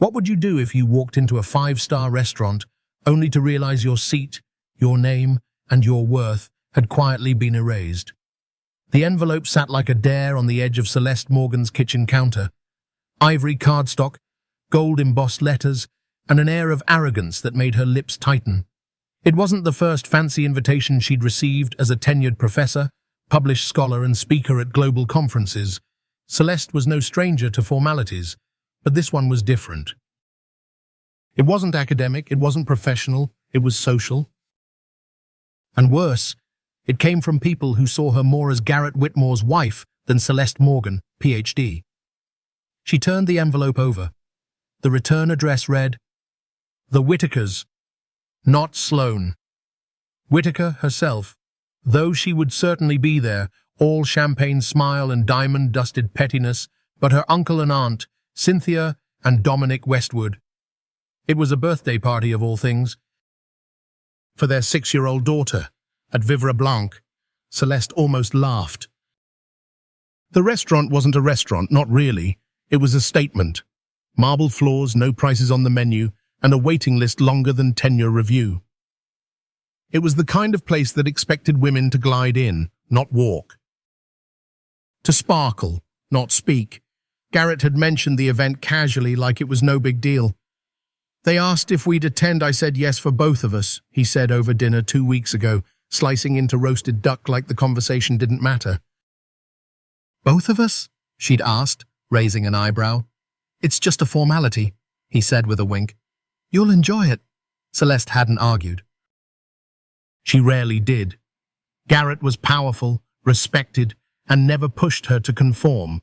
What would you do if you walked into a five-star restaurant only to realize your seat, your name, and your worth had quietly been erased? The envelope sat like a dare on the edge of Celeste Morgan's kitchen counter. Ivory cardstock, gold-embossed letters, and an air of arrogance that made her lips tighten. It wasn't the first fancy invitation she'd received as a tenured professor, published scholar, and speaker at global conferences. Celeste was no stranger to formalities, but this one was different. It wasn't academic, it wasn't professional, it was social. And worse, it came from people who saw her more as Garrett Whitmore's wife than Celeste Morgan, Ph.D. She turned the envelope over. The return address read, "The Whitakers, not Sloane." Whitaker herself, though she would certainly be there, all champagne smile and diamond-dusted pettiness, but her uncle and aunt, Cynthia and Dominic Westwood. It was a birthday party of all things. For their 6-year-old daughter, at Vivre Blanc. Celeste almost laughed. The restaurant wasn't a restaurant, not really. It was a statement. Marble floors, no prices on the menu, and a waiting list longer than tenure review. It was the kind of place that expected women to glide in, not walk. To sparkle, not speak. Garrett had mentioned the event casually, like it was no big deal. "They asked if we'd attend. I said yes for both of us," he said over dinner 2 weeks ago, slicing into roasted duck like the conversation didn't matter. "Both of us?" she'd asked, raising an eyebrow. "It's just a formality," he said with a wink. "You'll enjoy it." Celeste hadn't argued. She rarely did. Garrett was powerful, respected, and never pushed her to conform.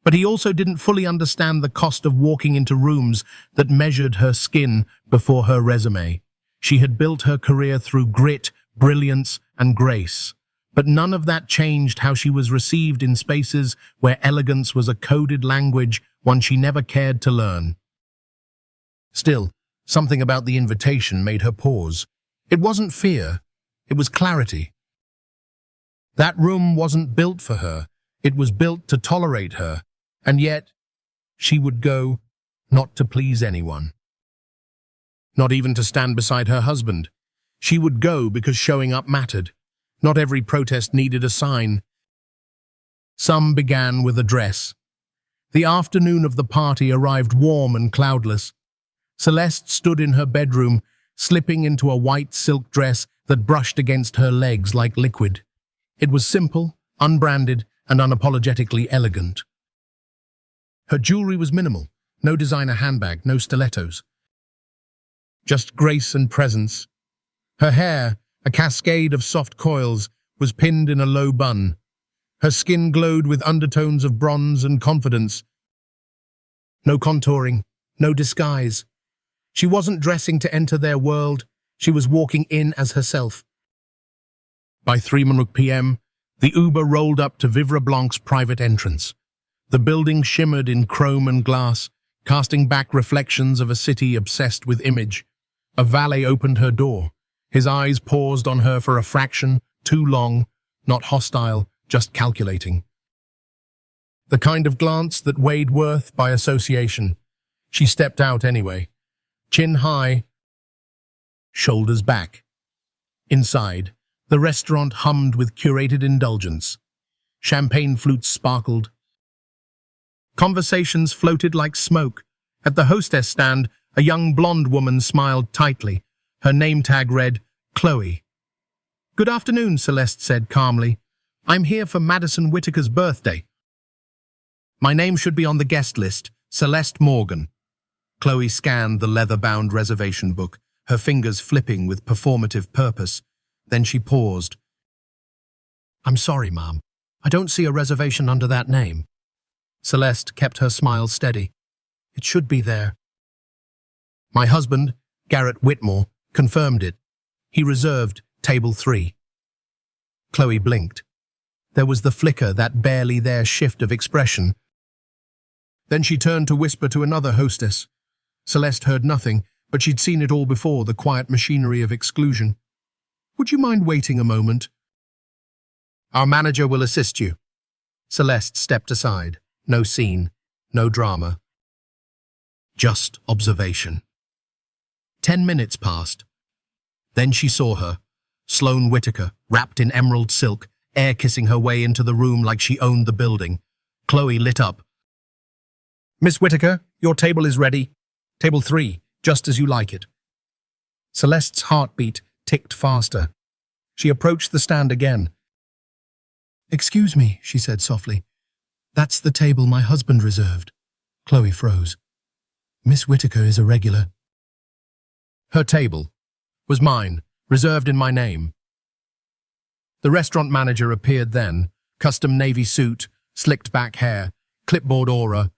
But he also didn't fully understand the cost of walking into rooms that measured her skin before her resume. She had built her career through grit, brilliance, and grace. But none of that changed how she was received in spaces where elegance was a coded language, one she never cared to learn. Still, something about the invitation made her pause. It wasn't fear, it was clarity. That room wasn't built for her, it was built to tolerate her, and yet she would go, not to please anyone. Not even to stand beside her husband. She would go because showing up mattered. Not every protest needed a sign. Some began with a dress. The afternoon of the party arrived warm and cloudless. Celeste stood in her bedroom, slipping into a white silk dress that brushed against her legs like liquid. It was simple, unbranded, and unapologetically elegant. Her jewelry was minimal, no designer handbag, no stilettos. Just grace and presence. Her hair, a cascade of soft coils, was pinned in a low bun. Her skin glowed with undertones of bronze and confidence. No contouring, no disguise. She wasn't dressing to enter their world, she was walking in as herself. By 3 p.m., the Uber rolled up to Vivre Blanc's private entrance. The building shimmered in chrome and glass, casting back reflections of a city obsessed with image. A valet opened her door. His eyes paused on her for a fraction, too long, not hostile, just calculating. The kind of glance that weighed worth by association. She stepped out anyway. Chin high, shoulders back. Inside, the restaurant hummed with curated indulgence. Champagne flutes sparkled. Conversations floated like smoke. At the hostess stand, a young blonde woman smiled tightly. Her name tag read, Chloe. "Good afternoon," Celeste said calmly. "I'm here for Madison Whitaker's birthday." "My name should be on the guest list, Celeste Morgan." Chloe scanned the leather-bound reservation book, her fingers flipping with performative purpose. Then she paused. "I'm sorry, Ma'am. I don't see a reservation under that name." Celeste kept her smile steady. "It should be there." "My husband, Garrett Whitmore, confirmed it. He reserved table 3. Chloe blinked. There was the flicker, that barely there shift of expression. Then she turned to whisper to another hostess. Celeste heard nothing, but she'd seen it all before, the quiet machinery of exclusion. "Would you mind waiting a moment?" "Our manager will assist you." Celeste stepped aside. No scene, no drama. just observation. 10 minutes passed. Then she saw her, Sloane Whitaker, wrapped in emerald silk, air-kissing her way into the room like she owned the building. Chloe lit up. "Miss Whitaker, your table is ready. Table 3, just as you like it." Celeste's heartbeat ticked faster. She approached the stand again. "Excuse me," she said softly. "That's the table my husband reserved." Chloe froze. "Miss Whitaker is a regular." Her table was mine, reserved in my name. The restaurant manager appeared then, custom navy suit, slicked back hair, clipboard aura.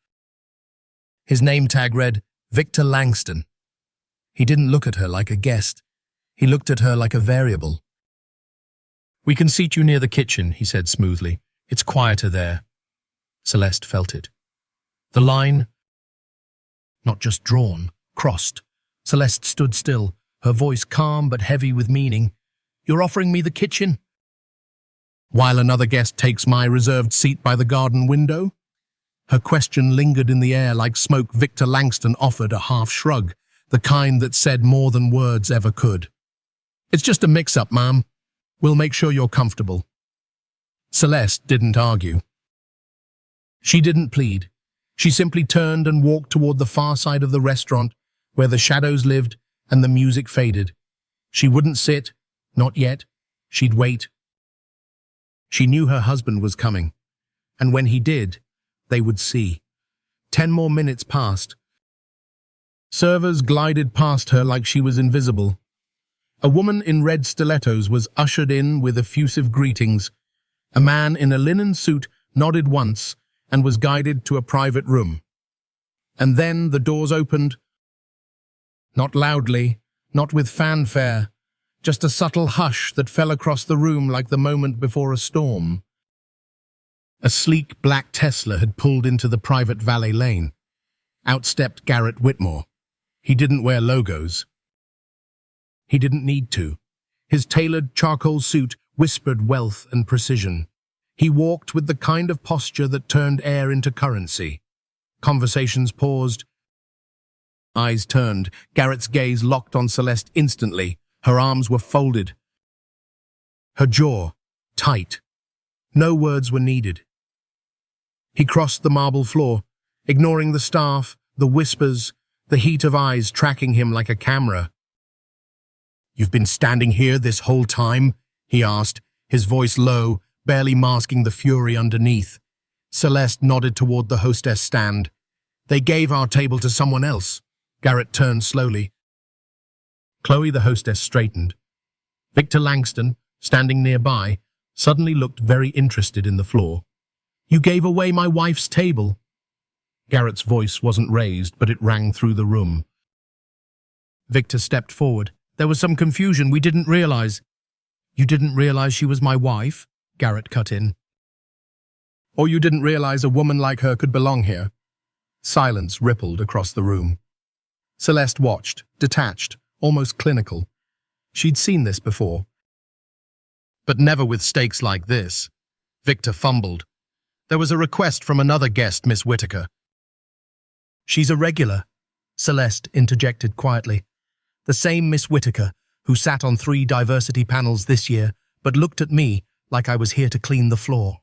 His name tag read, Victor Langston. He didn't look at her like a guest. He looked at her like a variable. "We can seat you near the kitchen," he said smoothly. "It's quieter there." Celeste felt it. The line, not just drawn, crossed. Celeste stood still, her voice calm but heavy with meaning. "You're offering me the kitchen? While another guest takes my reserved seat by the garden window?" Her question lingered in the air like smoke. Victor Langston offered a half shrug, the kind that said more than words ever could. "It's just a mix-up, ma'am. We'll make sure you're comfortable." Celeste didn't argue. She didn't plead. She simply turned and walked toward the far side of the restaurant, where the shadows lived and the music faded. She wouldn't sit, not yet. She'd wait. She knew her husband was coming, and when he did, they would see. 10 more minutes passed. Servers glided past her like she was invisible. A woman in red stilettos was ushered in with effusive greetings. A man in a linen suit nodded once and was guided to a private room. And then the doors opened. Not loudly, not with fanfare, just a subtle hush that fell across the room like the moment before a storm. A sleek black Tesla had pulled into the private valet lane. Out stepped Garrett Whitmore. He didn't wear logos. He didn't need to. His tailored charcoal suit whispered wealth and precision. He walked with the kind of posture that turned air into currency. Conversations paused. Eyes turned. Garrett's gaze locked on Celeste instantly. Her arms were folded. Her jaw tight. No words were needed. He crossed the marble floor, ignoring the staff, the whispers, the heat of eyes tracking him like a camera. "You've been standing here this whole time?" he asked, his voice low, barely masking the fury underneath. Celeste nodded toward the hostess stand. "They gave our table to someone else." Garrett turned slowly. Chloe, the hostess, straightened. Victor Langston, standing nearby, suddenly looked very interested in the floor. "You gave away my wife's table." Garrett's voice wasn't raised, but it rang through the room. Victor stepped forward. "There was some confusion. We didn't realize." "You didn't realize she was my wife?" Garrett cut in. "Or you didn't realize a woman like her could belong here?" Silence rippled across the room. Celeste watched, detached, almost clinical. She'd seen this before. But never with stakes like this. Victor fumbled. "There was a request from another guest, Miss Whitaker." "She's a regular," Celeste interjected quietly. "The same Miss Whitaker who sat on 3 diversity panels this year, but looked at me like I was here to clean the floor."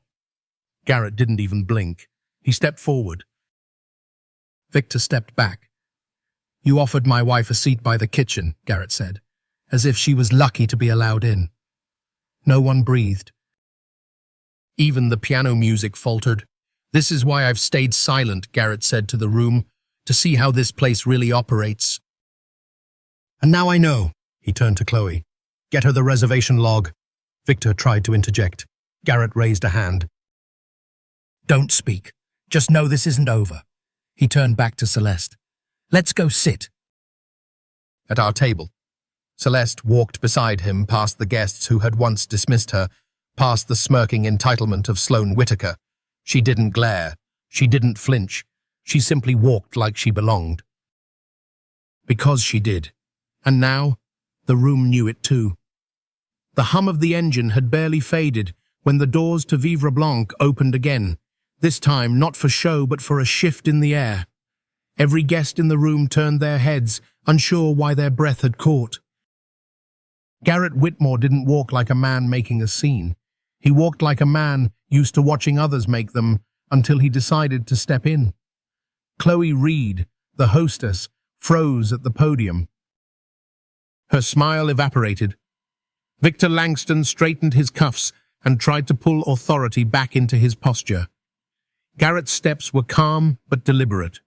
Garrett didn't even blink. He stepped forward. Victor stepped back. "You offered my wife a seat by the kitchen," Garrett said, as if she was lucky to be allowed in. No one breathed. Even the piano music faltered. "This is why I've stayed silent," Garrett said to the room, "to see how this place really operates." "And now I know," he turned to Chloe. "Get her the reservation log." Victor tried to interject. Garrett raised a hand. "Don't speak. Just know this isn't over." He turned back to Celeste. "Let's go sit." At our table. Celeste walked beside him past the guests who had once dismissed her, past the smirking entitlement of Sloane Whitaker. She didn't glare. She didn't flinch. She simply walked like she belonged. Because she did. And now, the room knew it too. The hum of the engine had barely faded when the doors to Vivre Blanc opened again, this time not for show but for a shift in the air. Every guest in the room turned their heads, unsure why their breath had caught. Garrett Whitmore didn't walk like a man making a scene. He walked like a man used to watching others make them until he decided to step in. Chloe Reed, the hostess, froze at the podium. Her smile evaporated. Victor Langston straightened his cuffs and tried to pull authority back into his posture. Garrett's steps were calm but deliberate.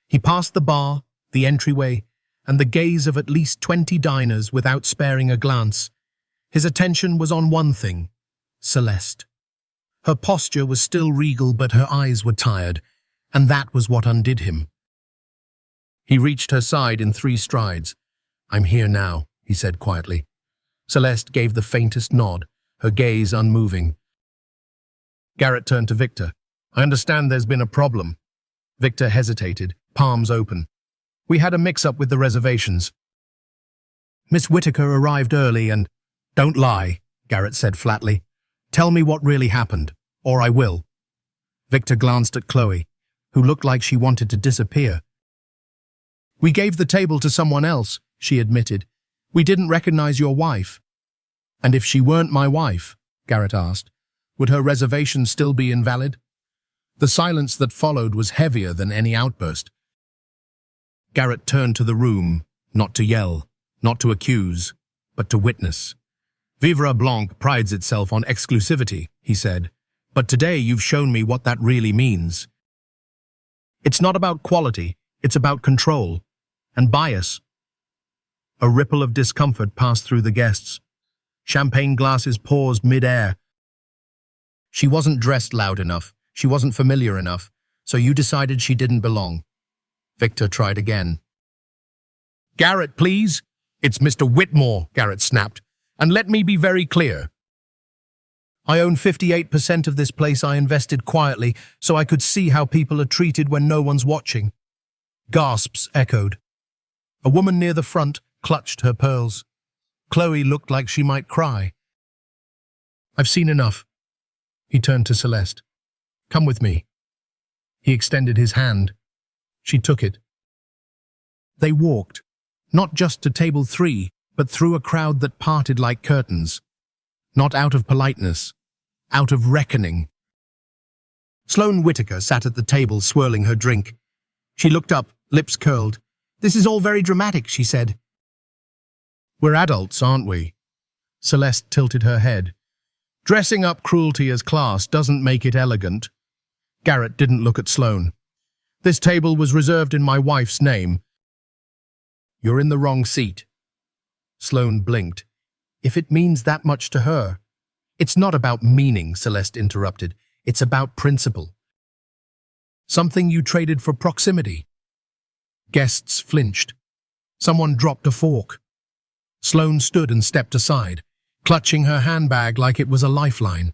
He passed the bar, the entryway, and the gaze of at least 20 diners without sparing a glance. His attention was on one thing: Celeste. Her posture was still regal, but her eyes were tired, and that was what undid him. He reached her side in 3 strides. "I'm here now," he said quietly. Celeste gave the faintest nod, her gaze unmoving. Garrett turned to Victor. "I understand there's been a problem." Victor hesitated, palms open. "We had a mix-up with the reservations. Miss Whittaker arrived early and—" "Don't lie," Garrett said flatly. "Tell me what really happened, or I will." Victor glanced at Chloe, who looked like she wanted to disappear. "We gave the table to someone else," she admitted. "We didn't recognize your wife." "And if she weren't my wife," Garrett asked, "would her reservation still be invalid?" The silence that followed was heavier than any outburst. Garrett turned to the room, not to yell, not to accuse, but to witness. "Vivre Blanc prides itself on exclusivity," he said, "but today you've shown me what that really means. It's not about quality, it's about control and bias." A ripple of discomfort passed through the guests. Champagne glasses paused mid-air. "She wasn't dressed loud enough. She wasn't familiar enough, so you decided she didn't belong." Victor tried again. "Garrett, please." "It's Mr. Whitmore," Garrett snapped. "And let me be very clear. I own 58% of this place. I invested quietly so I could see how people are treated when no one's watching." Gasps echoed. A woman near the front clutched her pearls. Chloe looked like she might cry. "I've seen enough." He turned to Celeste. "Come with me." He extended his hand. She took it. They walked, not just to table 3, but through a crowd that parted like curtains. Not out of politeness, out of reckoning. Sloane Whittaker sat at the table swirling her drink. She looked up, lips curled. "This is all very dramatic," she said. "We're adults, aren't we?" Celeste tilted her head. "Dressing up cruelty as class doesn't make it elegant." Garrett didn't look at Sloane. "This table was reserved in my wife's name." "You're in the wrong seat." Sloane blinked. "If it means that much to her—" "It's not about meaning," Celeste interrupted. "It's about principle. Something you traded for proximity." Guests flinched. Someone dropped a fork. Sloane stood and stepped aside, clutching her handbag like it was a lifeline.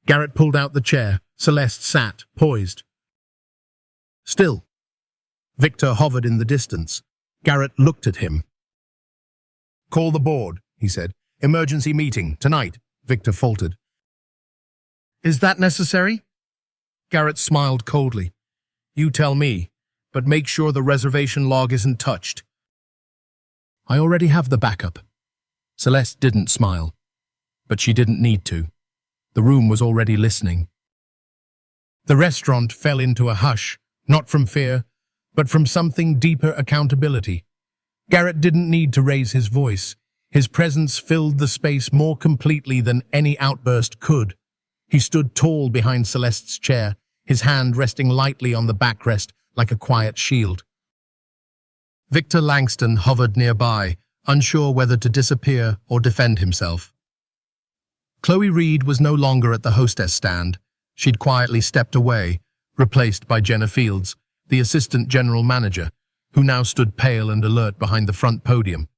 Garrett pulled out the chair. Celeste sat, poised. Still. Victor hovered in the distance. Garrett looked at him. "Call the board," he said. "Emergency meeting, tonight," Victor faltered. "Is that necessary?" Garrett smiled coldly. "You tell me, but make sure the reservation log isn't touched." "I already have the backup." Celeste didn't smile, but she didn't need to. The room was already listening. The restaurant fell into a hush, not from fear, but from something deeper: accountability. Garrett didn't need to raise his voice. His presence filled the space more completely than any outburst could. He stood tall behind Celeste's chair, his hand resting lightly on the backrest like a quiet shield. Victor Langston hovered nearby, unsure whether to disappear or defend himself. Chloe Reed was no longer at the hostess stand. She'd quietly stepped away, replaced by Jenna Fields, the assistant general manager, who now stood pale and alert behind the front podium.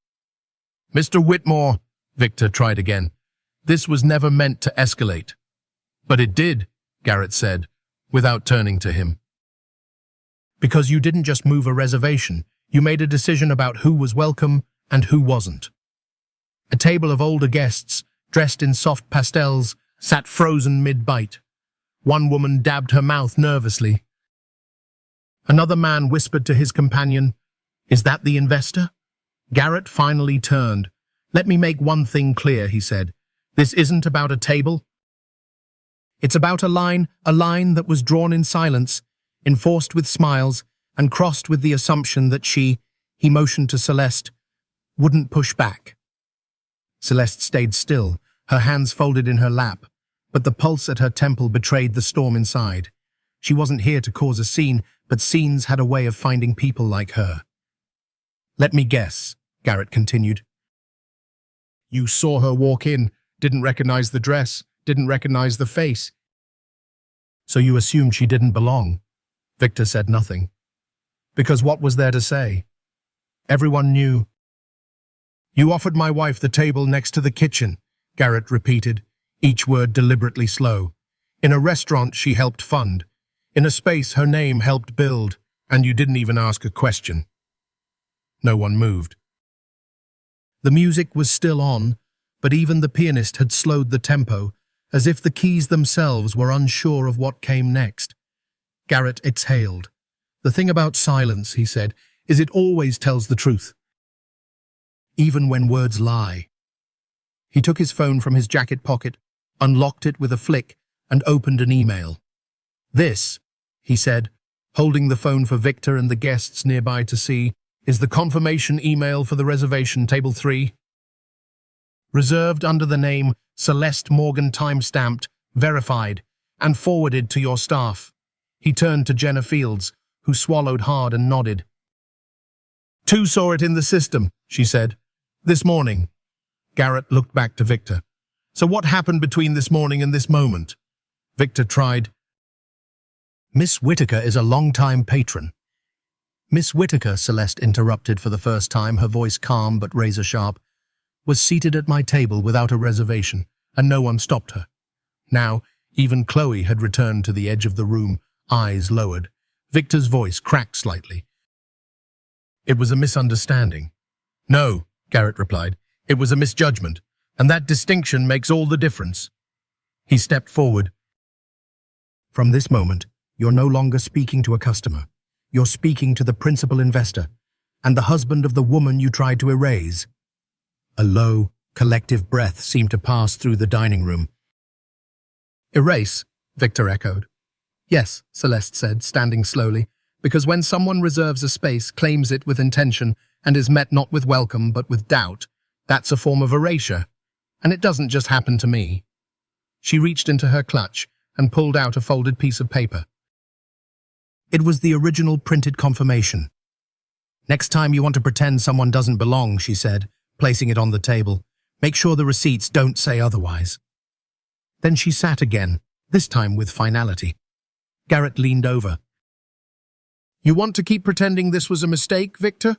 "Mr. Whitmore," Victor tried again. "This was never meant to escalate." "But it did," Garrett said, without turning to him. "Because you didn't just move a reservation, you made a decision about who was welcome and who wasn't." A table of older guests, dressed in soft pastels, sat frozen mid-bite. One woman dabbed her mouth nervously. Another man whispered to his companion, "Is that the investor?" Garrett finally turned. "Let me make one thing clear," he said. "This isn't about a table. It's about a line that was drawn in silence, enforced with smiles, and crossed with the assumption that he motioned to Celeste, wouldn't push back." Celeste stayed still, her hands folded in her lap, but the pulse at her temple betrayed the storm inside. She wasn't here to cause a scene, but scenes had a way of finding people like her. "Let me guess," Garrett continued. "You saw her walk in, didn't recognize the dress, didn't recognize the face. So you assumed she didn't belong?" Victor said nothing. "Because what was there to say? Everyone knew." "You offered my wife the table next to the kitchen," Garrett repeated, each word deliberately slow. "In a restaurant she helped fund. In a space her name helped build, and you didn't even ask a question." No one moved. The music was still on, but even the pianist had slowed the tempo, as if the keys themselves were unsure of what came next. Garrett exhaled. "The thing about silence," he said, "is it always tells the truth, even when words lie." He took his phone from his jacket pocket, unlocked it with a flick, and opened an email. "This," he said, holding the phone for Victor and the guests nearby to see, "is the confirmation email for the reservation, table 3. Reserved under the name Celeste Morgan, time-stamped, verified, and forwarded to your staff." He turned to Jenna Fields, who swallowed hard and nodded. "Two saw it in the system," she said. "This morning." Garrett looked back to Victor. "So what happened between this morning and this moment?" Victor tried. "Miss Whitaker is a long-time patron." "Miss Whitaker," Celeste interrupted for the first time, her voice calm but razor-sharp, "was seated at my table without a reservation, and no one stopped her." Now, even Chloe had returned to the edge of the room, eyes lowered. Victor's voice cracked slightly. "It was a misunderstanding." "No," Garrett replied. "It was a misjudgment, and that distinction makes all the difference." He stepped forward. "From this moment, you're no longer speaking to a customer. You're speaking to the principal investor, and the husband of the woman you tried to erase." A low, collective breath seemed to pass through the dining room. "Erase?" Victor echoed. "Yes," Celeste said, standing slowly, "because when someone reserves a space, claims it with intention, and is met not with welcome but with doubt, that's a form of erasure. And it doesn't just happen to me." She reached into her clutch and pulled out a folded piece of paper. It was the original printed confirmation. "Next time you want to pretend someone doesn't belong," she said, placing it on the table, "make sure the receipts don't say otherwise." Then she sat again, this time with finality. Garrett leaned over. "You want to keep pretending this was a mistake, Victor?"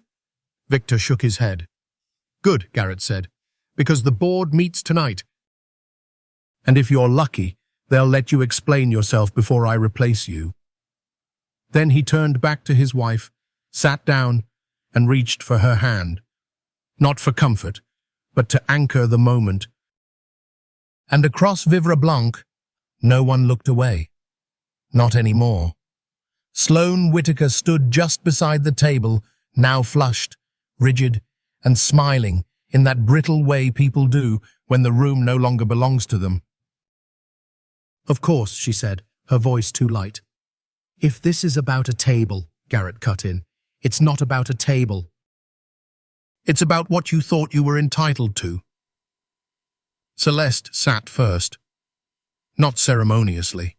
Victor shook his head. "Good," Garrett said, "because the board meets tonight. And if you're lucky, they'll let you explain yourself before I replace you." Then he turned back to his wife, sat down, and reached for her hand. Not for comfort, but to anchor the moment. And across Vivre Blanc, no one looked away. Not anymore. Sloane Whitaker stood just beside the table, now flushed, rigid, and smiling in that brittle way people do when the room no longer belongs to them. "Of course," she said, her voice too light. "If this is about a table," Garrett cut in, "it's not about a table. It's about what you thought you were entitled to." Celeste sat first. Not ceremoniously.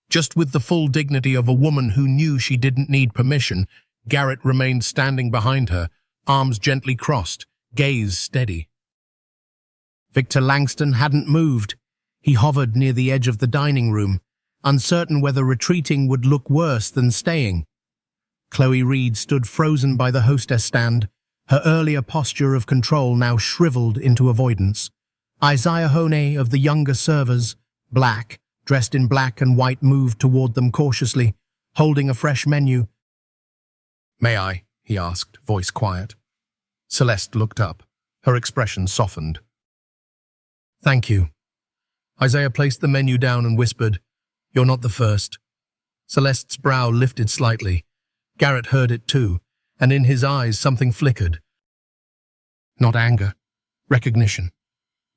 Just with the full dignity of a woman who knew she didn't need permission, Garrett remained standing behind her, arms gently crossed, gaze steady. Victor Langston hadn't moved. He hovered near the edge of the dining room, uncertain whether retreating would look worse than staying. Chloe Reed stood frozen by the hostess stand, her earlier posture of control now shriveled into avoidance. Isaiah Honey of the younger servers, black, dressed in black and white, moved toward them cautiously, holding a fresh menu. "May I?" he asked, voice quiet. Celeste looked up. Her expression softened. "Thank you." Isaiah placed the menu down and whispered, "You're not the first." Celeste's brow lifted slightly, Garrett heard it too, and in his eyes something flickered. Not anger, recognition.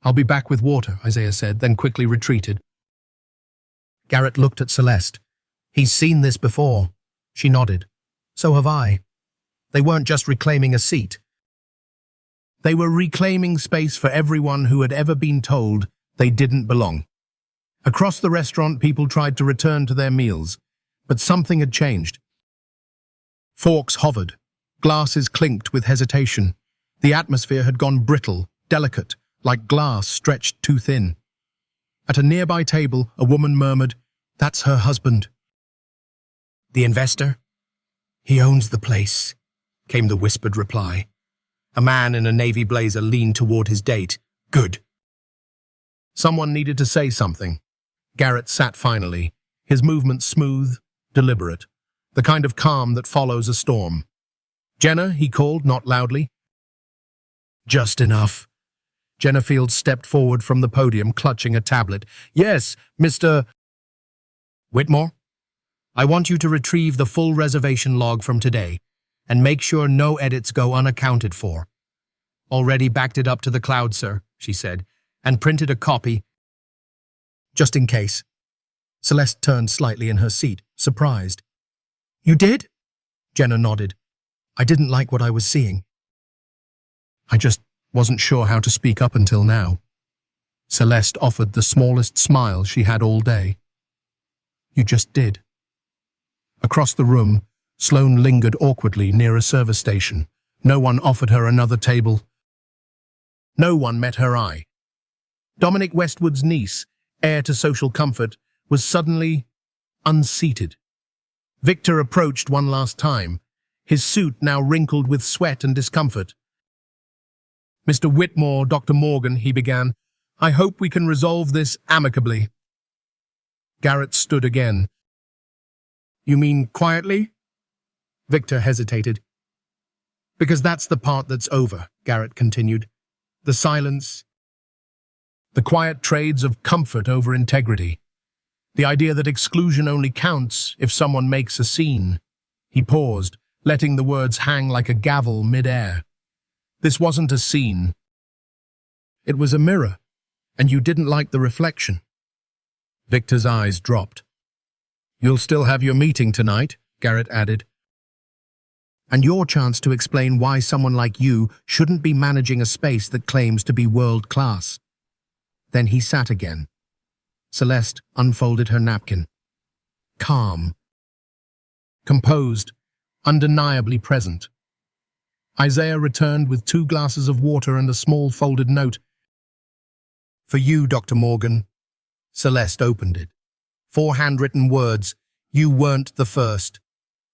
"I'll be back with water," Isaiah said, then quickly retreated. Garrett looked at Celeste. "He's seen this before." She nodded. "So have I." They weren't just reclaiming a seat. They were reclaiming space for everyone who had ever been told they didn't belong. Across the restaurant, people tried to return to their meals, but something had changed. Forks hovered. Glasses clinked with hesitation. The atmosphere had gone brittle, delicate, like glass stretched too thin. At a nearby table, a woman murmured, "That's her husband." "The investor?" "He owns the place," came the whispered reply. A man in a navy blazer leaned toward his date. "Good." Someone needed to say something. Garrett sat finally, his movements smooth, deliberate, the kind of calm that follows a storm. "Jenna," he called, not loudly. "Just enough." Jenna Fields stepped forward from the podium, clutching a tablet. "Yes, Mr. Whitmore? I want you to retrieve the full reservation log from today and make sure no edits go unaccounted for." "Already backed it up to the cloud, sir," she said, "and printed a copy just in case." Celeste turned slightly in her seat, surprised. "You did?" Jenna nodded. "I didn't like what I was seeing. I just wasn't sure how to speak up until now." Celeste offered the smallest smile she had all day. "You just did." Across the room, Sloane lingered awkwardly near a service station. No one offered her another table. No one met her eye. Dominic Westwood's niece, heir to social comfort, was suddenly unseated. Victor approached one last time, his suit now wrinkled with sweat and discomfort. "Mr. Whitmore, Dr. Morgan," he began, "I hope we can resolve this amicably." Garrett stood again. "You mean quietly?" Victor hesitated. "Because that's the part that's over," Garrett continued. "The silence, the quiet trades of comfort over integrity. The idea that exclusion only counts if someone makes a scene." He paused, letting the words hang like a gavel mid-air. "This wasn't a scene. It was a mirror, and you didn't like the reflection." Victor's eyes dropped. "You'll still have your meeting tonight," Garrett added. "And your chance to explain why someone like you shouldn't be managing a space that claims to be world-class." Then he sat again. Celeste unfolded her napkin. Calm. Composed, undeniably present. Isaiah returned with 2 glasses of water and a small folded note. "For you, Dr. Morgan." Celeste opened it. 4 handwritten words, "You weren't the first."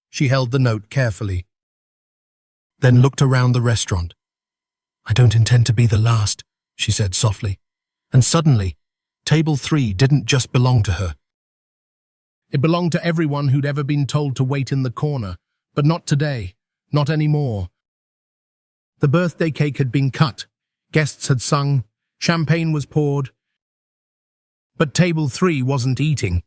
She held the note carefully, then looked around the restaurant. "I don't intend to be the last," she said softly. And suddenly, Table 3 didn't just belong to her. It belonged to everyone who'd ever been told to wait in the corner, but not today, not anymore. The birthday cake had been cut, guests had sung, champagne was poured. But Table 3 wasn't eating.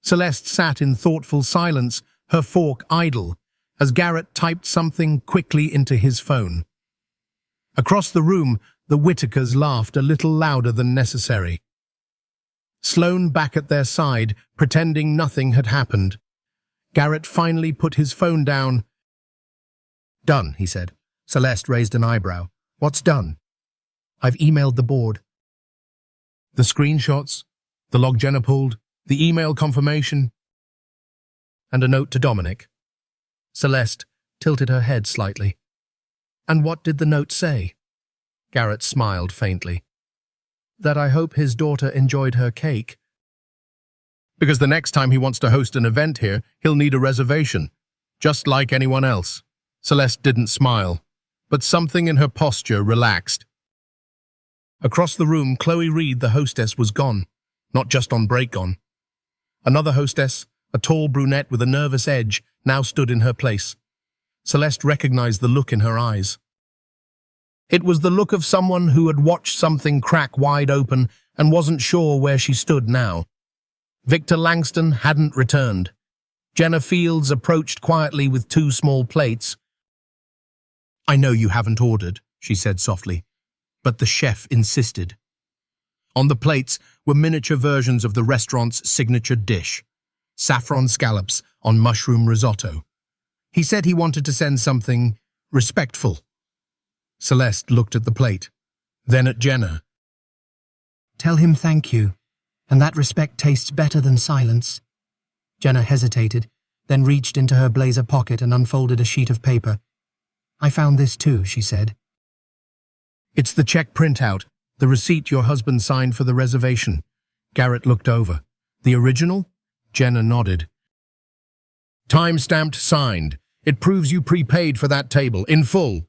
Celeste sat in thoughtful silence, her fork idle, as Garrett typed something quickly into his phone. Across the room, the Whitakers laughed a little louder than necessary. Sloane back at their side, pretending nothing had happened. Garrett finally put his phone down. "Done," he said. Celeste raised an eyebrow. "What's done?" "I've emailed the board." "The screenshots, the log Jenna pulled, the email confirmation, and a note to Dominic." Celeste tilted her head slightly. "And what did the note say?" Garrett smiled faintly. "That I hope his daughter enjoyed her cake." "Because the next time he wants to host an event here, he'll need a reservation, just like anyone else." Celeste didn't smile, but something in her posture relaxed. Across the room, Chloe Reed, the hostess, was gone, not just on break gone. Another hostess, a tall brunette with a nervous edge, now stood in her place. Celeste recognized the look in her eyes. It was the look of someone who had watched something crack wide open and wasn't sure where she stood now. Victor Langston hadn't returned. Jenna Fields approached quietly with two small plates. "I know you haven't ordered," she said softly, but the chef insisted. On the plates were miniature versions of the restaurant's signature dish, saffron scallops on mushroom risotto. He said he wanted to send something respectful. Celeste looked at the plate, then at Jenna. "Tell him thank you, and that respect tastes better than silence." Jenna hesitated, then reached into her blazer pocket and unfolded a sheet of paper. "I found this too," she said. "It's the check printout, the receipt your husband signed for the reservation." Garrett looked over. "The original?" Jenna nodded. "Time-stamped, signed. It proves you prepaid for that table, in full."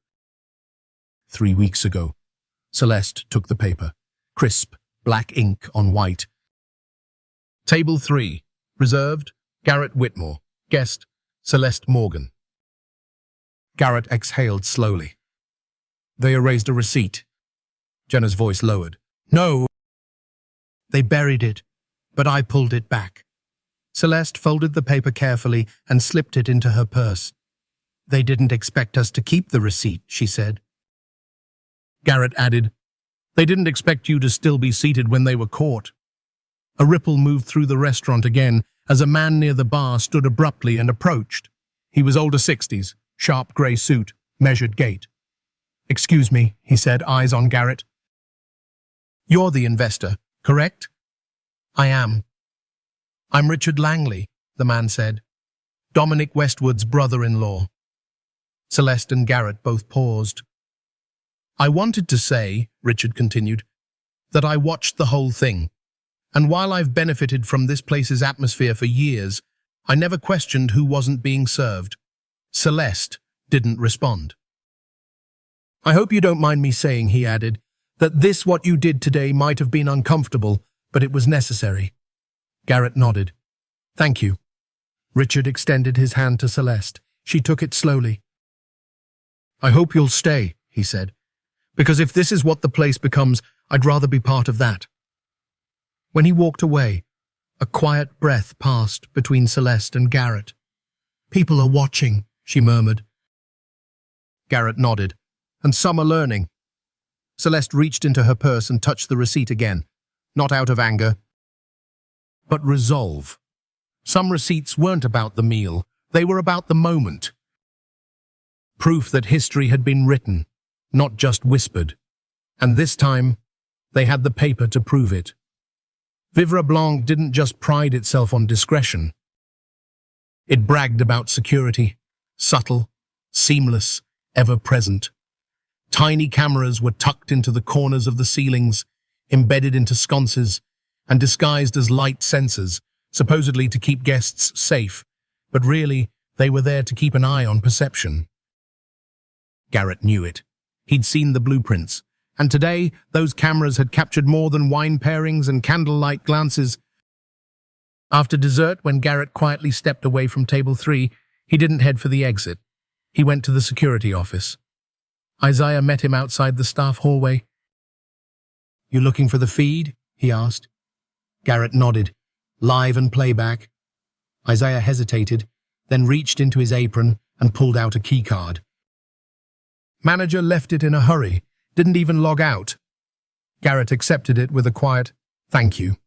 3 weeks ago. Celeste took the paper. Crisp, black ink on white. "Table 3. Reserved, Garrett Whitmore. Guest, Celeste Morgan." Garrett exhaled slowly. "They erased a receipt." Jenna's voice lowered. "No. They buried it, but I pulled it back." Celeste folded the paper carefully and slipped it into her purse. "They didn't expect us to keep the receipt," she said. Garrett added, "They didn't expect you to still be seated when they were caught." A ripple moved through the restaurant again as a man near the bar stood abruptly and approached. He was older 60s, sharp grey suit, measured gait. "Excuse me," he said, eyes on Garrett. "You're the investor, correct?" "I am." "I'm Richard Langley," the man said. "Dominic Westwood's brother-in-law." Celeste and Garrett both paused. "I wanted to say," Richard continued, "that I watched the whole thing. And while I've benefited from this place's atmosphere for years, I never questioned who wasn't being served." Celeste didn't respond. "I hope you don't mind me saying," he added, "that what you did today might have been uncomfortable, but it was necessary." Garrett nodded. "Thank you." Richard extended his hand to Celeste. She took it slowly. "I hope you'll stay," he said, "because if this is what the place becomes, I'd rather be part of that." When he walked away, a quiet breath passed between Celeste and Garrett. "People are watching," she murmured. Garrett nodded. "And some are learning." Celeste reached into her purse and touched the receipt again, not out of anger, but resolve. Some receipts weren't about the meal, they were about the moment. Proof that history had been written, not just whispered. And this time, they had the paper to prove it. Vivre Blanc didn't just pride itself on discretion. It bragged about security, subtle, seamless, ever-present. Tiny cameras were tucked into the corners of the ceilings, embedded into sconces, and disguised as light sensors, supposedly to keep guests safe, but really, they were there to keep an eye on perception. Garrett knew it. He'd seen the blueprints, and today those cameras had captured more than wine pairings and candlelight glances. After dessert, when Garrett quietly stepped away from table 3, he didn't head for the exit. He went to the security office. Isaiah met him outside the staff hallway. "You looking for the feed?" he asked. Garrett nodded. "Live and playback." Isaiah hesitated, then reached into his apron and pulled out a keycard. "Manager left it in a hurry, didn't even log out." Garrett accepted it with a quiet, "Thank you."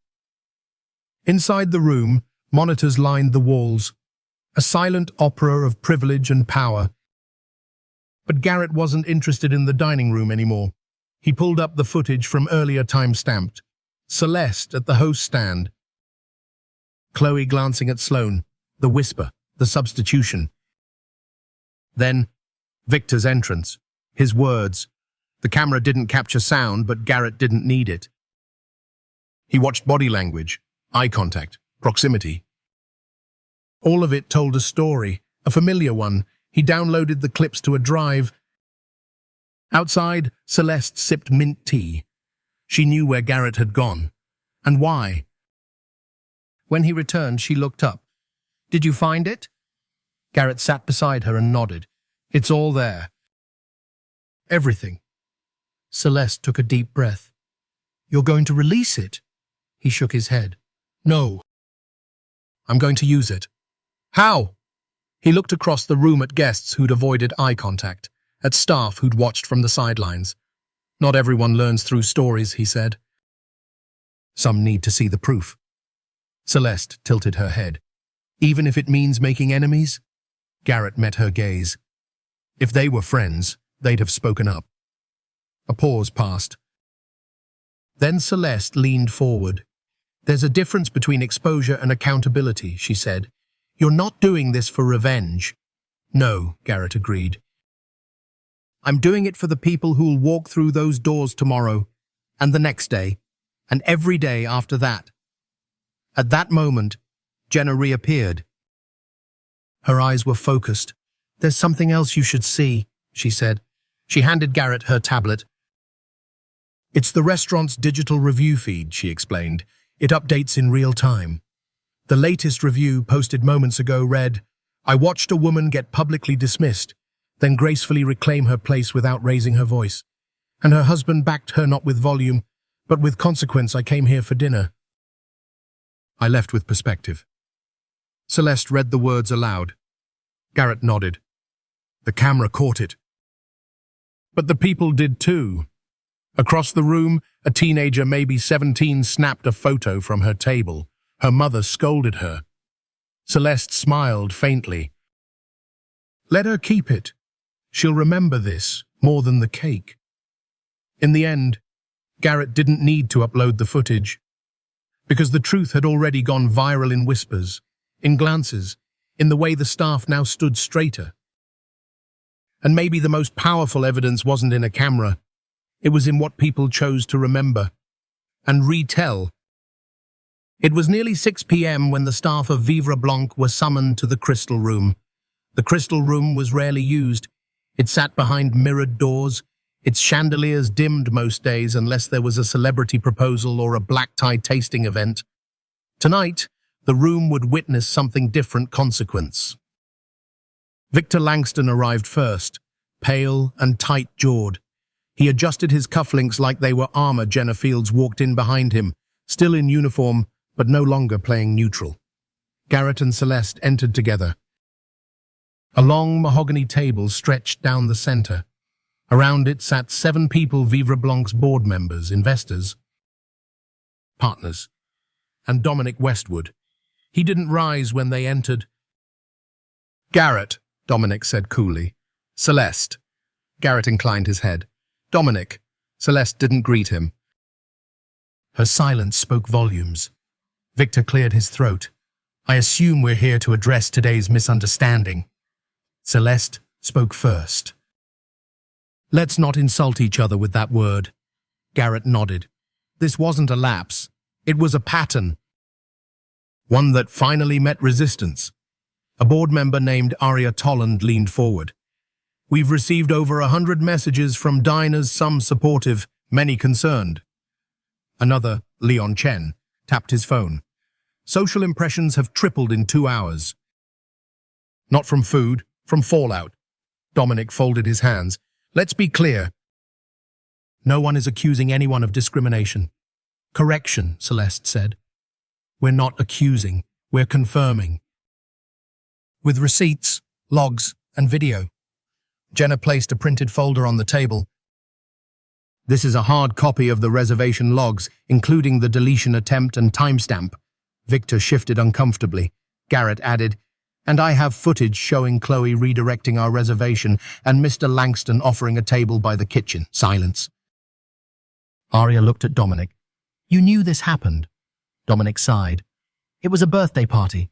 Inside the room, monitors lined the walls, a silent opera of privilege and power. But Garrett wasn't interested in the dining room anymore. He pulled up the footage from earlier time-stamped. Celeste at the host stand. Chloe glancing at Sloane, the whisper, the substitution. Then, Victor's entrance, his words. The camera didn't capture sound, but Garrett didn't need it. He watched body language, eye contact, proximity. All of it told a story, a familiar one. He downloaded the clips to a drive. Outside, Celeste sipped mint tea. She knew where Garrett had gone, and why. When he returned, she looked up. "Did you find it?" Garrett sat beside her and nodded. "It's all there." "Everything." Celeste took a deep breath. "You're going to release it?" He shook his head. "No. I'm going to use it. How? He looked across the room at guests who'd avoided eye contact, at staff who'd watched from the sidelines. Not everyone learns through stories, he said. Some need to see the proof. Celeste tilted her head. Even if it means making enemies? Garrett met her gaze. If they were friends, they'd have spoken up. A pause passed. Then Celeste leaned forward. There's a difference between exposure and accountability, she said. You're not doing this for revenge. No, Garrett agreed. I'm doing it for the people who'll walk through those doors tomorrow, and the next day, and every day after that. At that moment, Jenna reappeared. Her eyes were focused. There's something else you should see, she said. She handed Garrett her tablet. It's the restaurant's digital review feed, she explained. It updates in real time. The latest review, posted moments ago, read, I watched a woman get publicly dismissed, then gracefully reclaim her place without raising her voice. And her husband backed her not with volume, but with consequence. I came here for dinner. I left with perspective. Celeste read the words aloud. Garrett nodded. The camera caught it. But the people did too. Across the room, a teenager, maybe 17, snapped a photo from her table. Her mother scolded her. Celeste smiled faintly. Let her keep it. She'll remember this more than the cake. In the end, Garrett didn't need to upload the footage, because the truth had already gone viral in whispers, in glances, in the way the staff now stood straighter. And maybe the most powerful evidence wasn't in a camera. It was in what people chose to remember and retell. It was nearly 6 p.m. when the staff of Vivre Blanc were summoned to the Crystal Room. The Crystal Room was rarely used. It sat behind mirrored doors, its chandeliers dimmed most days unless there was a celebrity proposal or a black-tie tasting event. Tonight, the room would witness something different consequence. Victor Langston arrived first, pale and tight-jawed. He adjusted his cufflinks like they were armor. Jenna Fields walked in behind him, still in uniform, but no longer playing neutral. Garrett and Celeste entered together. A long mahogany table stretched down the center. Around it sat 7 people, Vivre Blanc's board members, investors, partners, and Dominic Westwood. He didn't rise when they entered. Garrett, Dominic said coolly. Celeste. Garrett inclined his head. Dominic. Celeste didn't greet him. Her silence spoke volumes. Victor cleared his throat. I assume we're here to address today's misunderstanding. Celeste spoke first. Let's not insult each other with that word. Garrett nodded. This wasn't a lapse. It was a pattern. One that finally met resistance. A board member named Aria Tolland leaned forward. We've received over 100 messages from diners, some supportive, many concerned. Another, Leon Chen, tapped his phone. Social impressions have tripled in 2 hours. Not from food, from fallout. Dominic folded his hands. Let's be clear. No one is accusing anyone of discrimination. Correction, Celeste said. We're not accusing, we're confirming. With receipts, logs, and video. Jenna placed a printed folder on the table. This is a hard copy of the reservation logs, including the deletion attempt and timestamp. Victor shifted uncomfortably. Garrett added, and I have footage showing Chloe redirecting our reservation and Mr. Langston offering a table by the kitchen. Silence. Aria looked at Dominic. You knew this happened. Dominic sighed. It was a birthday party.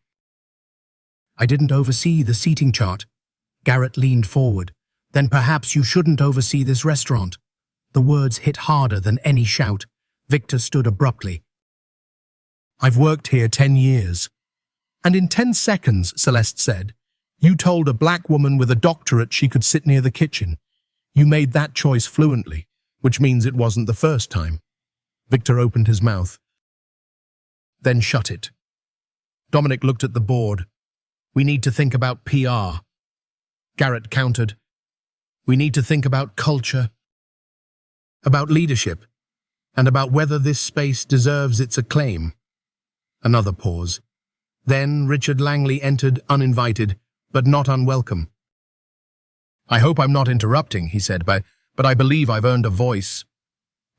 I didn't oversee the seating chart. Garrett leaned forward. Then perhaps you shouldn't oversee this restaurant. The words hit harder than any shout. Victor stood abruptly. I've worked here 10 years. And in 10 seconds, Celeste said, you told a black woman with a doctorate she could sit near the kitchen. You made that choice fluently, which means it wasn't the first time. Victor opened his mouth, then shut it. Dominic looked at the board. We need to think about PR. Garrett countered. We need to think about culture, about leadership, and about whether this space deserves its acclaim. Another pause. Then Richard Langley entered uninvited, but not unwelcome. "I hope I'm not interrupting," he said, but I believe I've earned a voice."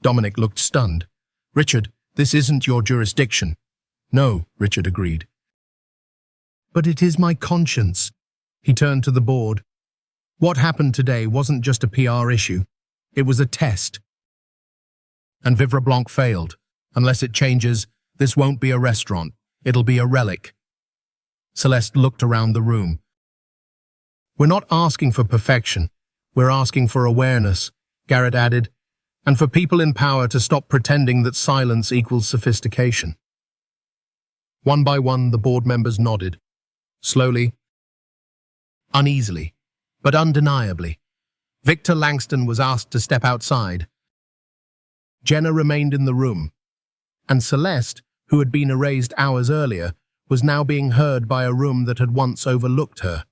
Dominic looked stunned. "Richard, this isn't your jurisdiction." "No," Richard agreed. "But it is my conscience." He turned to the board. What happened today wasn't just a PR issue. It was a test. And Vivre Blanc failed. Unless it changes, this won't be a restaurant. It'll be a relic. Celeste looked around the room. "We're not asking for perfection. We're asking for awareness," Garrett added, "and for people in power to stop pretending that silence equals sophistication." One by one, the board members nodded. Slowly, uneasily, but undeniably, Victor Langston was asked to step outside. Jenna remained in the room, and Celeste, who had been erased hours earlier, was now being heard by a room that had once overlooked her.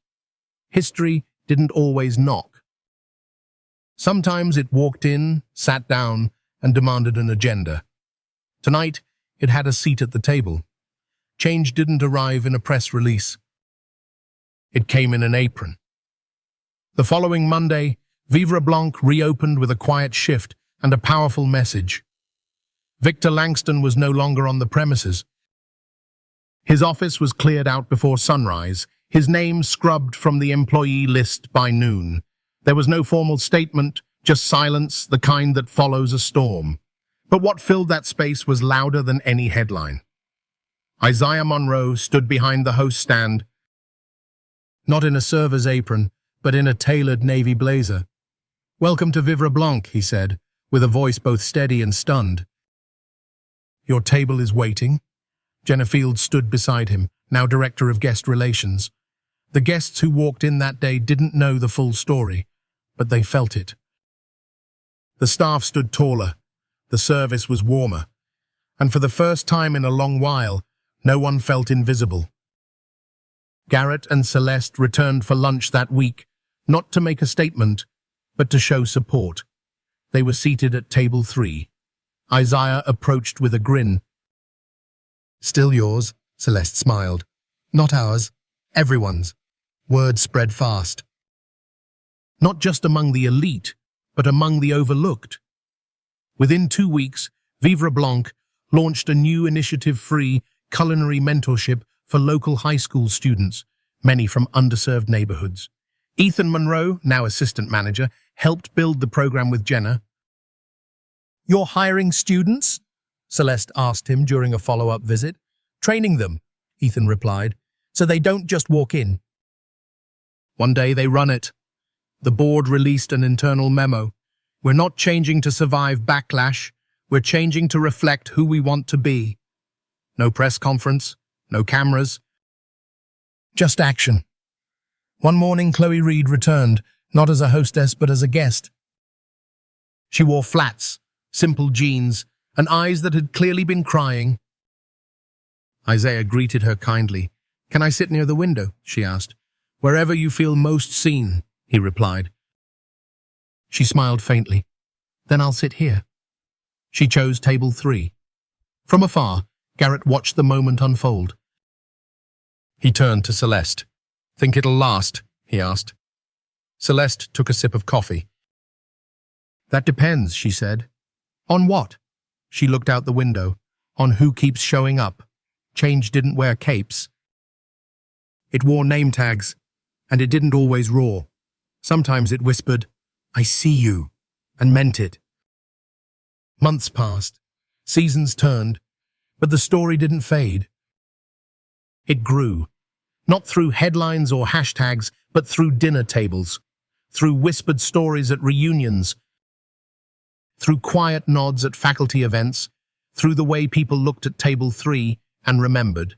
History didn't always knock. Sometimes it walked in, sat down, and demanded an agenda. Tonight, it had a seat at the table. Change didn't arrive in a press release. It came in an apron. The following Monday, Vivre Blanc reopened with a quiet shift and a powerful message. Victor Langston was no longer on the premises. His office was cleared out before sunrise, his name scrubbed from the employee list by noon. There was no formal statement, just silence, the kind that follows a storm. But what filled that space was louder than any headline. Isaiah Monroe stood behind the host stand, not in a server's apron, but in a tailored navy blazer. "Welcome to Vivre Blanc," he said, with a voice both steady and stunned. "Your table is waiting." Jenna Field stood beside him, now Director of Guest Relations. The guests who walked in that day didn't know the full story, but they felt it. The staff stood taller, the service was warmer, and for the first time in a long while, no one felt invisible. Garrett and Celeste returned for lunch that week, not to make a statement, but to show support. They were seated at table 3. Isaiah approached with a grin. "Still yours," Celeste smiled. "Not ours, everyone's." Word spread fast. Not just among the elite, but among the overlooked. Within 2 weeks, Vivre Blanc launched a new initiative-free culinary mentorship for local high school students, many from underserved neighborhoods. Ethan Monroe, now assistant manager, helped build the program with Jenna. "You're hiring students?" Celeste asked him during a follow-up visit. "Training them," Ethan replied, "so they don't just walk in. One day they run it." The board released an internal memo. "We're not changing to survive backlash. We're changing to reflect who we want to be." No press conference, no cameras, just action. One morning, Chloe Reed returned, not as a hostess but as a guest. She wore flats, simple jeans, and eyes that had clearly been crying. Isaiah greeted her kindly. "Can I sit near the window?" she asked. "Wherever you feel most seen," he replied. She smiled faintly. "Then I'll sit here." She chose table 3. From afar, Garrett watched the moment unfold. He turned to Celeste. "Think it'll last?" he asked. Celeste took a sip of coffee. "That depends," she said. "On what?" She looked out the window. "On who keeps showing up." Change didn't wear capes. It wore name tags, and it didn't always roar. Sometimes it whispered, "I see you," and meant it. Months passed. Seasons turned, but the story didn't fade. It grew, not through headlines or hashtags, but through dinner tables, through whispered stories at reunions, through quiet nods at faculty events, through the way people looked at table 3 and remembered.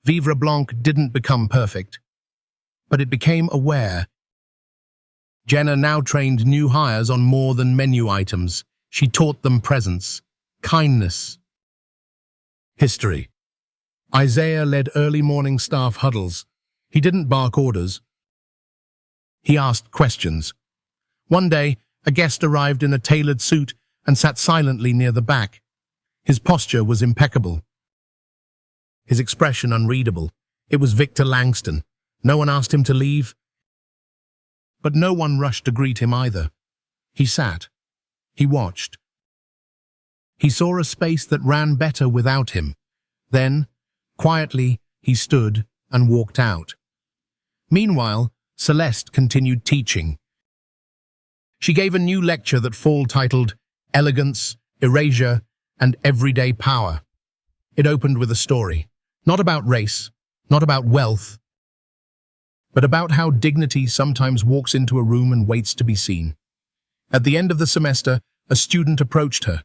Vivre Blanc didn't become perfect, but it became aware. Jenna now trained new hires on more than menu items. She taught them presence, kindness, history. Isaiah led early morning staff huddles. He didn't bark orders. He asked questions. One day, a guest arrived in a tailored suit and sat silently near the back. His posture was impeccable. his expression unreadable. It was Victor Langston. No one asked him to leave, but no one rushed to greet him either. He sat. He watched. He saw a space that ran better without him. Then, quietly, he stood and walked out. Meanwhile, Celeste continued teaching. She gave a new lecture that fall titled Elegance, Erasure, and Everyday Power. It opened with a story, not about race, not about wealth, but about how dignity sometimes walks into a room and waits to be seen. At the end of the semester, a student approached her.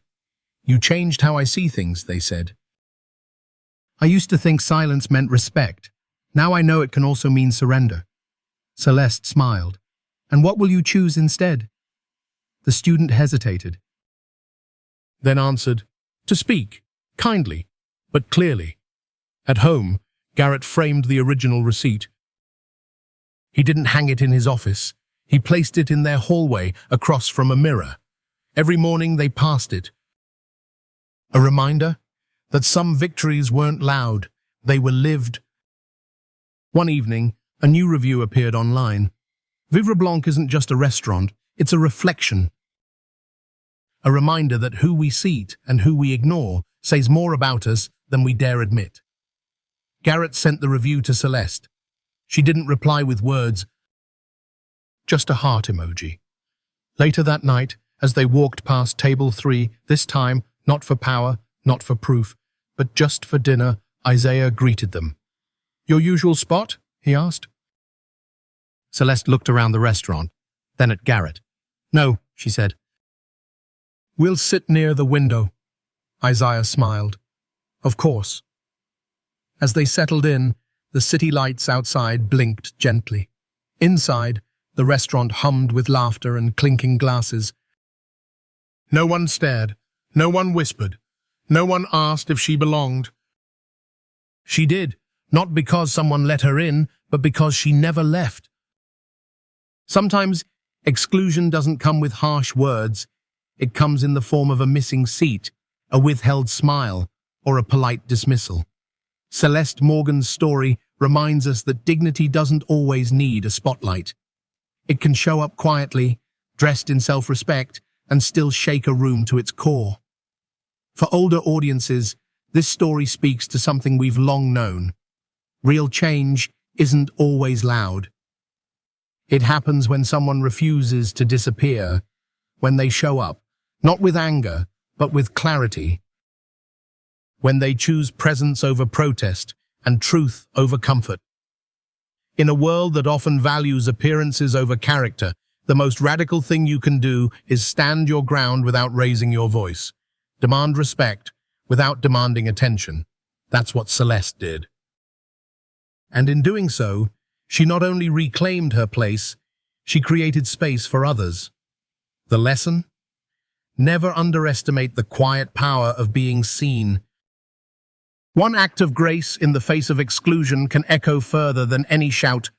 "You changed how I see things," they said. "I used to think silence meant respect. Now I know it can also mean surrender." Celeste smiled. "And what will you choose instead?" The student hesitated, then answered, "To speak, kindly, but clearly." At home, Garrett framed the original receipt. He didn't hang it in his office. He placed it in their hallway across from a mirror. Every morning they passed it. A reminder that some victories weren't loud, they were lived. One evening, a new review appeared online. Vivre Blanc isn't just a restaurant, it's a reflection. A reminder that who we seat and who we ignore says more about us than we dare admit. Garrett sent the review to Celeste. She didn't reply with words, just a heart emoji. Later that night, as they walked past table 3, this time, not for power, not for proof, but just for dinner, Isaiah greeted them. "Your usual spot?" he asked. Celeste looked around the restaurant, then at Garrett. "No," she said. "We'll sit near the window." Isaiah smiled. "Of course." As they settled in, the city lights outside blinked gently. Inside, the restaurant hummed with laughter and clinking glasses. No one stared. No one whispered. No one asked if she belonged. She did, not because someone let her in, but because she never left. Sometimes exclusion doesn't come with harsh words. It comes in the form of a missing seat, a withheld smile, or a polite dismissal. Celeste Morgan's story reminds us that dignity doesn't always need a spotlight. It can show up quietly, dressed in self-respect, and still shake a room to its core. For older audiences, this story speaks to something we've long known. Real change isn't always loud. It happens when someone refuses to disappear, when they show up, not with anger, but with clarity. When they choose presence over protest and truth over comfort. In a world that often values appearances over character, the most radical thing you can do is stand your ground without raising your voice. Demand respect without demanding attention. That's what Celeste did. And in doing so, she not only reclaimed her place, she created space for others. The lesson? Never underestimate the quiet power of being seen. One act of grace in the face of exclusion can echo further than any shout